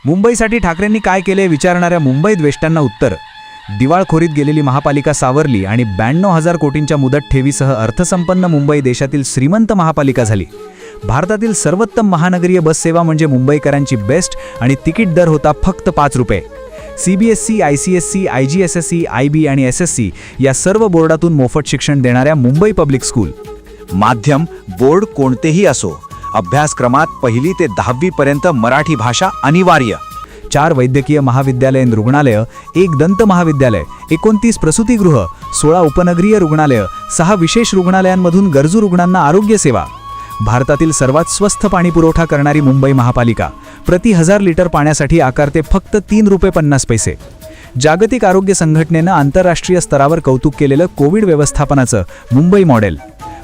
मुंबईसाठी ठाकरेंनी काय केले विचारणाऱ्या मुंबई द्वेष्टांना उत्तर. दिवाळखोरीत गेलेली महापालिका सावरली आणि 92,000 कोटींच्या मुदत ठेवीसह अर्थसंपन्न मुंबई देशातील श्रीमंत महापालिका झाली. भारतातील सर्वोत्तम महानगरीय बस सेवा म्हणजे मुंबईकरांची बेस्ट आणि तिकीट दर होता फक्त 5 रुपये. CBSE, ICSE, IGSSE, IB आणि SSC या सर्व बोर्डातून मोफत शिक्षण देणाऱ्या मुंबई पब्लिक स्कूल. माध्यम बोर्ड कोणतेही असो, अभ्यासक्रमात 1ली ते 10वी पर्यंत मराठी भाषा अनिवार्य. 4 वैद्यकीय महाविद्यालयीन रुग्णालय, 1 दंत महाविद्यालय, 29 प्रसूतिगृह, 16 उपनगरीय रुग्णालय, 6 विशेष रुग्णालयांमधून गरजू रुग्णांना आरोग्य सेवा. भारतातील सर्वात स्वस्त पाणी पुरवठा करणारी मुंबई महापालिका प्रति 1000 लिटर पाण्यासाठी आकारते फक्त 3 रुपये 50 पैसे. जागतिक आरोग्य संघटनेनं आंतरराष्ट्रीय स्तरावर कौतुक केलेलं कोविड व्यवस्थापनाचं मुंबई मॉडेल.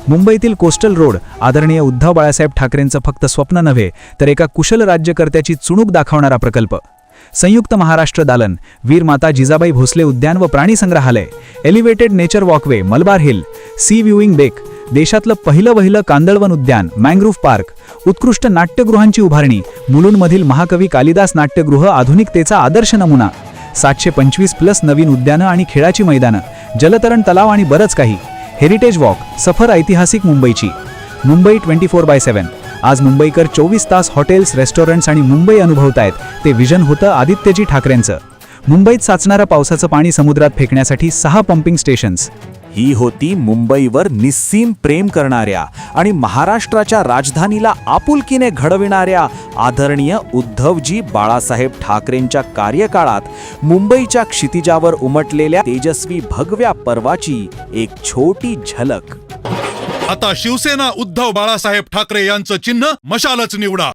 मुंबईतील कोस्टल रोड आदरणीय उद्धव बाळासाहेब ठाकरेंचं फक्त स्वप्न नव्हे तर एका कुशल राज्यकर्त्याची चुणूक दाखवणारा प्रकल्प. संयुक्त महाराष्ट्र दालन, वीर माता जिजाबाई भोसले उद्यान व प्राणी संग्रहालय, elevated nature walkway Malabar hill, sea viewing deck, देशातलं पहिलं कांदळवन उद्यान मँग्रोव्ह पार्क, उत्कृष्ट नाट्यगृहांची उभारणी, मुलुंडमधील महाकवी कालिदास नाट्यगृह आधुनिकतेचा आदर्श नमुना, 725+ नवीन उद्यानं आणि खेळाची मैदानं, जलतरण तलाव आणि बरंच काही. हेरिटेज वॉक, सफर ऐतिहासिक मुंबईची. मुंबई 24/7. आज मुंबईकर 24 तास हॉटेल्स, रेस्टॉरंट्स आणि मुंबई अनुभवतायत ते विजन होतं आदित्यजी ठाकरेंचं. मुंबईत साचणारं पावसाचं पाणी समुद्रात फेकण्यासाठी 6 पंपिंग स्टेशन्स. ही होती मुंबईवर निस्सीम प्रेम करणाऱ्या आणि महाराष्ट्राच्या राजधानीला आपुलकीने घडविणाऱ्या आदरणीय उद्धवजी बाळासाहेब ठाकरेंच्या कार्यकाळात मुंबईच्या क्षितिजावर उमटलेल्या तेजस्वी भगव्या पर्वाची एक छोटी झलक. आता शिवसेना उद्धव बाळासाहेब ठाकरे यांचं चिन्ह मशालच निवडा.